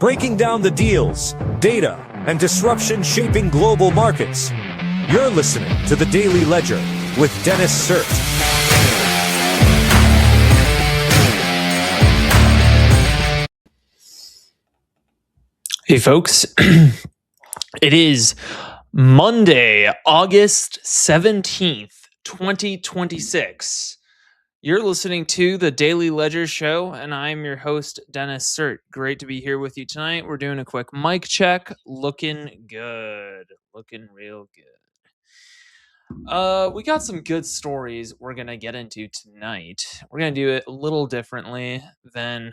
breaking down the deals, data, and disruption shaping global markets. You're listening to The Daily Ledger with Dennis Sert. Hey folks, it is Monday, August 17th, 2026. You're listening to the Daily Ledger Show, and I'm your host, Dennis Sert. Great to be here with you tonight. We're doing a quick mic check. Looking good. Looking real good. We got some good stories we're going to get into tonight. We're going to do it a little differently than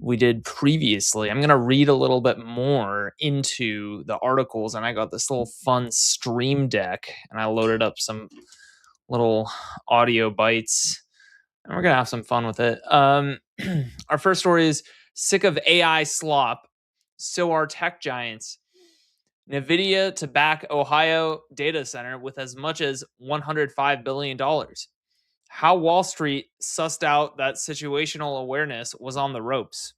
we did previously. I'm going to read a little bit more into the articles, and I got this little fun stream deck, and I loaded up some little audio bites, and we're going to have some fun with it. Our first story is sick of AI slop, so are tech giants. NVIDIA to back Ohio data center with as much as $105 billion. How Wall Street sussed out that situational awareness was on the ropes.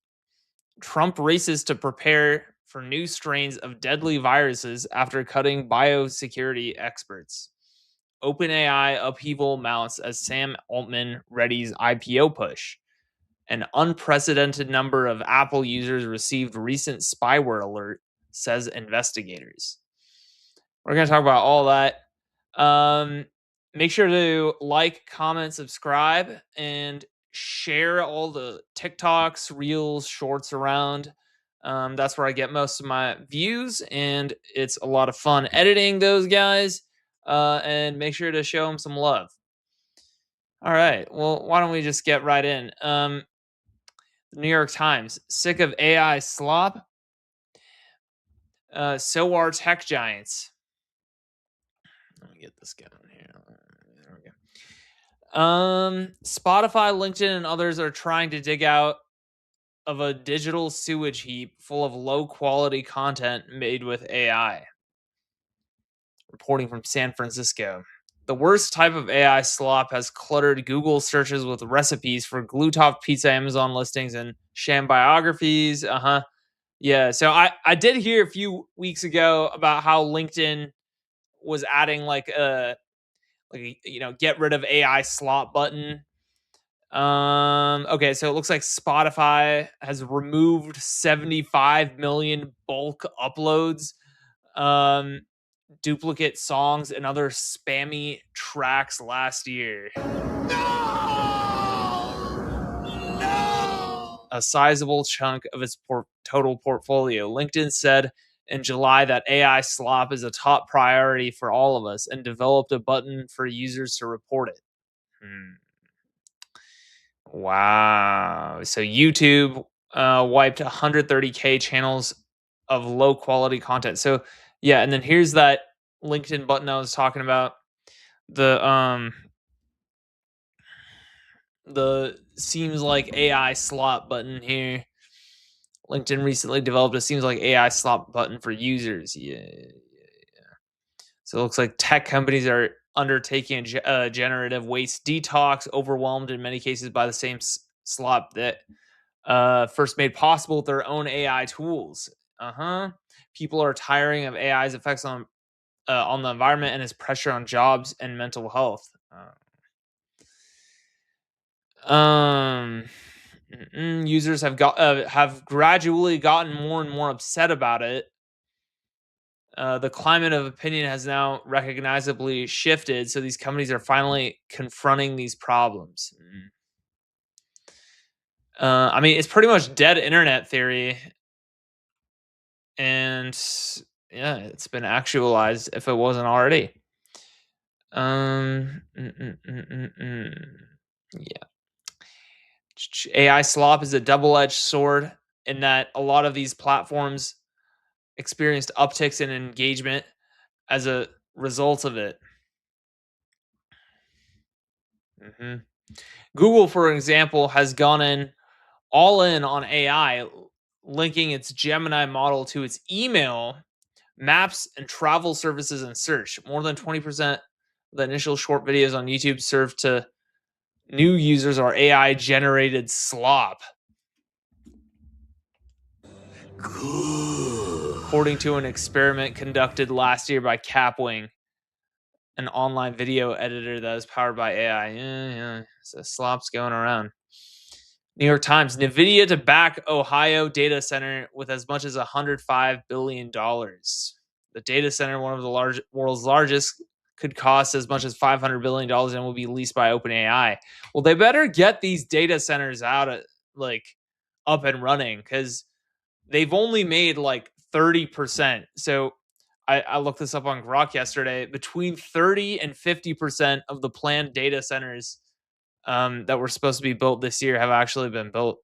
Trump races to prepare for new strains of deadly viruses after cutting biosecurity experts. OpenAI upheaval mounts as Sam Altman readies IPO push. An unprecedented number of Apple users received recent spyware alert, says investigators. We're going to talk about all that. Make sure to like, comment, subscribe, and share all the TikToks, Reels, Shorts around. That's where I get most of my views, and it's a lot of fun editing those guys. And make sure to show them some love. All right. Well, why don't we just get right in? The New York Times, sick of AI slop? So are tech giants. Let me get this going here. There we go. Spotify, LinkedIn, and others are trying to dig out of a digital sewage heap full of low-quality content made with AI. Reporting from San Francisco. The worst type of AI slop has cluttered Google searches with recipes for glue-topped pizza, Amazon listings, and sham biographies. Yeah, so I did hear a few weeks ago about how LinkedIn was adding like a get rid of AI slop button. Okay, so it looks like Spotify has removed 75 million bulk uploads, duplicate songs, and other spammy tracks last year. A sizable chunk of its total portfolio. LinkedIn said in July that AI slop is a top priority for all of us and developed a button for users to report it. Wow. So YouTube wiped 130K channels of low quality content. So yeah, and then here's that LinkedIn button I was talking about. The seems like AI slop button here. LinkedIn recently developed a seems like AI slop button for users. Yeah. So it looks like tech companies are undertaking a generative waste detox, overwhelmed in many cases by the same slop that first made possible with their own AI tools. People are tiring of AI's effects on the environment and its pressure on jobs and mental health. Users have gradually gotten more and more upset about it. The climate of opinion has now recognizably shifted, so these companies are finally confronting these problems. I mean, it's pretty much dead internet theory, and yeah, it's been actualized if it wasn't already. Yeah. AI slop is a double-edged sword in that a lot of these platforms experienced upticks in engagement as a result of it. Google, for example, has gone all in on AI, linking its Gemini model to its email, maps, and travel services and search. More than 20% of the initial short videos on YouTube served to new users are AI-generated slop. According to an experiment conducted last year by Capwing, an online video editor that is powered by AI. Yeah. So slop's going around. New York Times, NVIDIA to back Ohio data center with as much as $105 billion. The data center, one of the world's largest, could cost as much as $500 billion and will be leased by OpenAI. Well, they better get these data centers out of, up and running, because they've only made 30%. So I looked this up on Grok yesterday. Between 30 and 50% of the planned data centers that were supposed to be built this year have actually been built.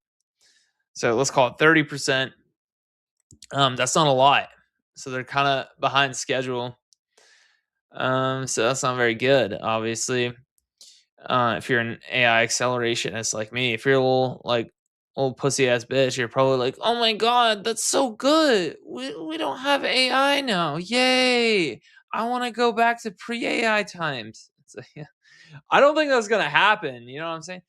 So let's call it 30%. That's not a lot. So they're kind of behind schedule. So that's not very good, obviously. If you're an AI accelerationist like me, if you're a little old pussy ass bitch, you're probably like, oh my god, that's so good. We don't have AI now. Yay. I want to go back to pre-AI times. Yeah. I don't think that's gonna happen. You know what I'm saying?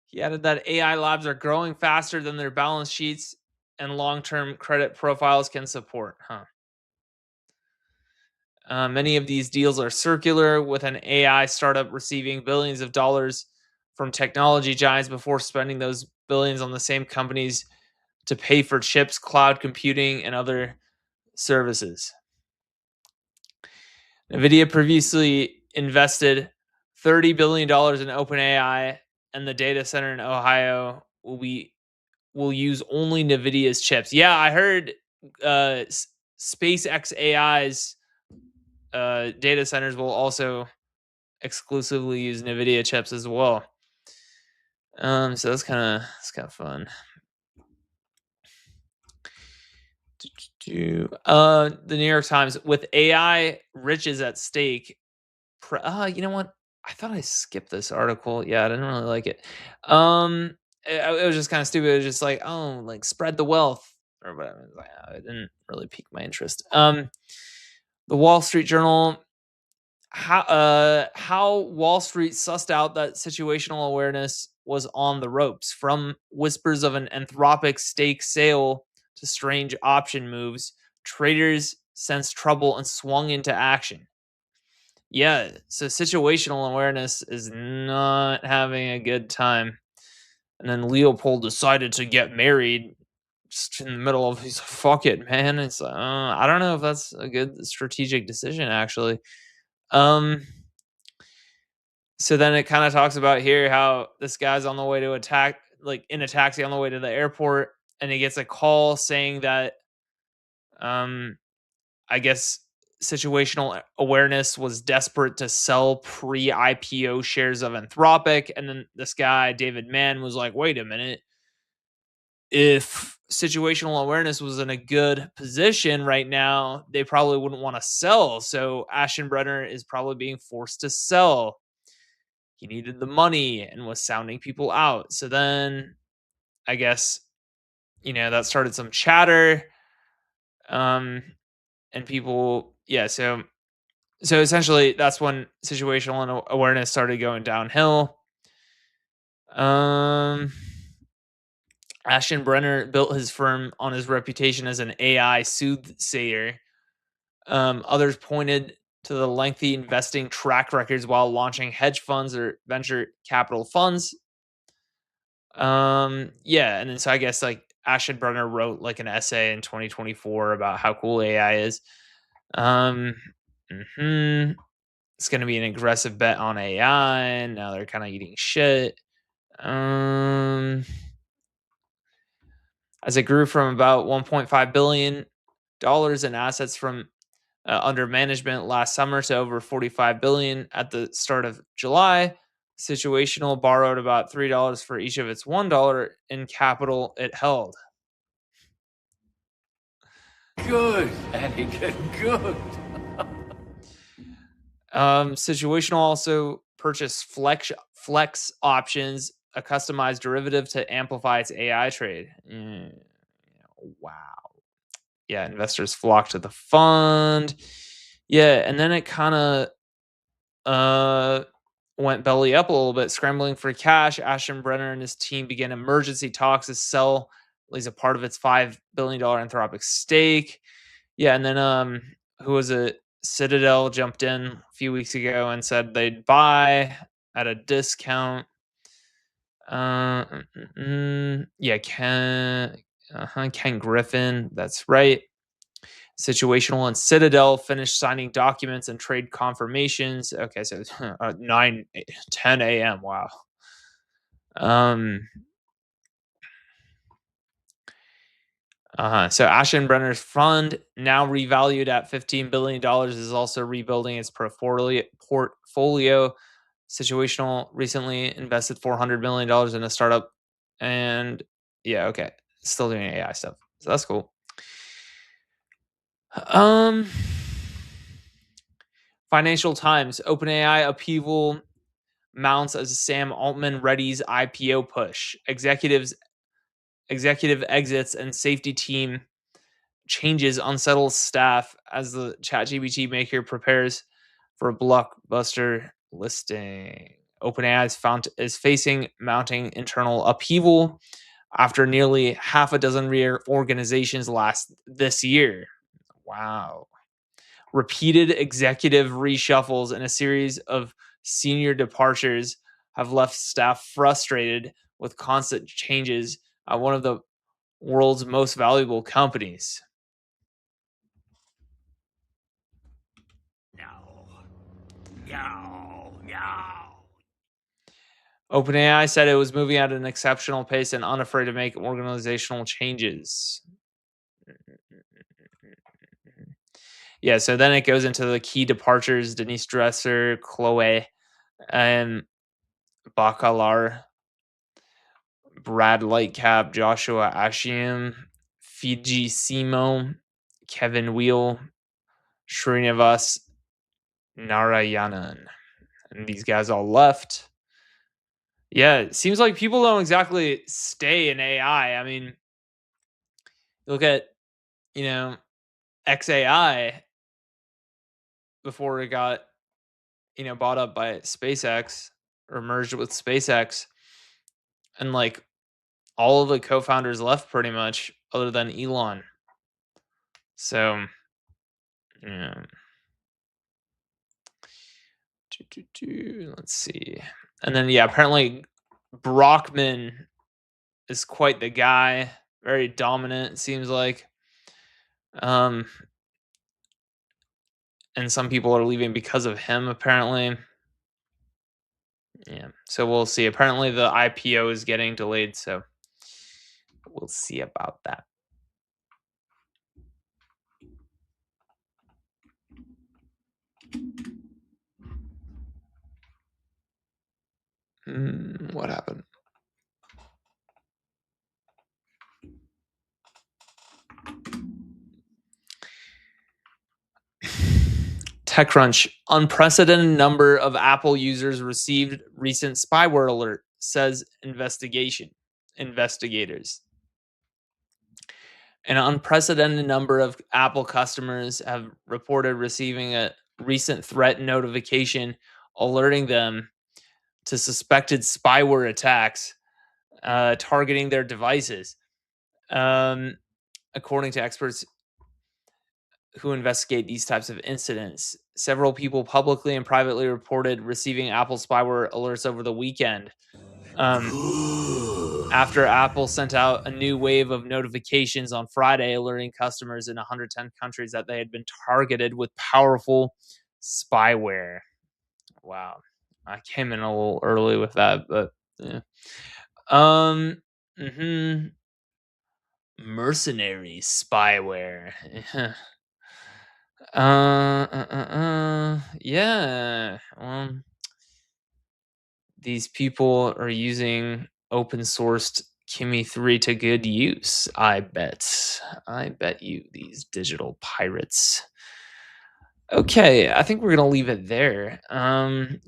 He added that AI labs are growing faster than their balance sheets and long-term credit profiles can support. Many of these deals are circular, with an AI startup receiving billions of dollars from technology giants before spending those billions on the same companies to pay for chips, cloud computing, and other services. NVIDIA previously invested $30 billion in OpenAI, and the data center in Ohio will use only NVIDIA's chips. Yeah, I heard SpaceX AI's data centers will also exclusively use NVIDIA chips as well. So that's kind of fun. The New York Times, with AI riches at stake. You know what? I thought I skipped this article. Yeah, I didn't really like it. It was just kind of stupid. It was just spread the wealth or whatever. It didn't really pique my interest. The Wall Street Journal, how Wall Street sussed out that situational awareness was on the ropes, from whispers of an Anthropic stake sale to strange option moves. Traders sensed trouble and swung into action. Yeah, so situational awareness is not having a good time. And then Leopold decided to get married just in the middle of, he's like, fuck it, man. It's I don't know if that's a good strategic decision, actually. So then it kind of talks about here how this guy's on the way to in a taxi on the way to the airport, and he gets a call saying that I guess situational awareness was desperate to sell pre-IPO shares of Anthropic. And then this guy, David Mann, was like, wait a minute. If situational awareness was in a good position right now, they probably wouldn't want to sell. So Aschenbrenner is probably being forced to sell. He needed the money and was sounding people out. So then I guess, that started some chatter. And people, yeah, so essentially that's when situational awareness started going downhill. Aschenbrenner built his firm on his reputation as an AI soothsayer. Others pointed to the lengthy investing track records while launching hedge funds or venture capital funds. Yeah, and then so I guess Aschenbrenner wrote an essay in 2024 about how cool AI is. It's going to be an aggressive bet on AI, and now they're kind of eating shit. As it grew from about $1.5 billion in assets from under management last summer to over $45 billion at the start of July, Situational borrowed about $3 for each of its $1 in capital it held. Good, Andy, good. Situational also purchased Flex options, a customized derivative to amplify its AI trade. Wow. Yeah, investors flocked to the fund. Yeah, and then it kind of went belly up a little bit, scrambling for cash. Ashton Brenner and his team began emergency talks to sell at least a part of its $5 billion Anthropic stake. Yeah, and then who was it? Citadel jumped in a few weeks ago and said they'd buy at a discount. Yeah, Ken Griffin, that's right. Situational and Citadel finished signing documents and trade confirmations. Okay, so 10 a.m. Wow. So Ashton Brenner's fund, now revalued at $15 billion, is also rebuilding its portfolio. Situational recently invested $400 million in a startup. And yeah, okay. Still doing AI stuff. So that's cool. Financial Times, OpenAI upheaval mounts as Sam Altman readies IPO push. Executive exits and safety team changes unsettles staff as the ChatGPT maker prepares for a blockbuster listing. OpenAI is facing mounting internal upheaval after nearly half a dozen reorganizations this year. Wow. Repeated executive reshuffles and a series of senior departures have left staff frustrated with constant changes at one of the world's most valuable companies. OpenAI said it was moving at an exceptional pace and unafraid to make organizational changes. Yeah, so then it goes into the key departures: Denise Dresser, Chloe, and Bacalar, Brad Lightcap, Joshua Ashiam, Fiji Simo, Kevin Wheel, Srinivas Narayanan. And these guys all left. Yeah, it seems like people don't exactly stay in AI. I mean, look at, XAI before it got, bought up by SpaceX or merged with SpaceX. And like all of the co-founders left pretty much other than Elon. So, yeah. Let's see. And then, yeah, apparently Brockman is quite the guy. Very dominant, it seems like. And some people are leaving because of him, apparently. Yeah, so we'll see. Apparently the IPO is getting delayed, so we'll see about that. What happened? TechCrunch, unprecedented number of Apple users received recent spyware alert, says investigators. An unprecedented number of Apple customers have reported receiving a recent threat notification alerting them to suspected spyware attacks targeting their devices. According to experts who investigate these types of incidents, several people publicly and privately reported receiving Apple spyware alerts over the weekend. After Apple sent out a new wave of notifications on Friday alerting customers in 110 countries that they had been targeted with powerful spyware. Wow. I came in a little early with that, but yeah. Mercenary spyware. Yeah. These people are using open sourced Kimi 3 to good use. I bet you, these digital pirates. Okay, I think we're gonna leave it there.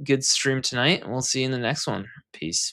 Good stream tonight, and we'll see you in the next one. Peace.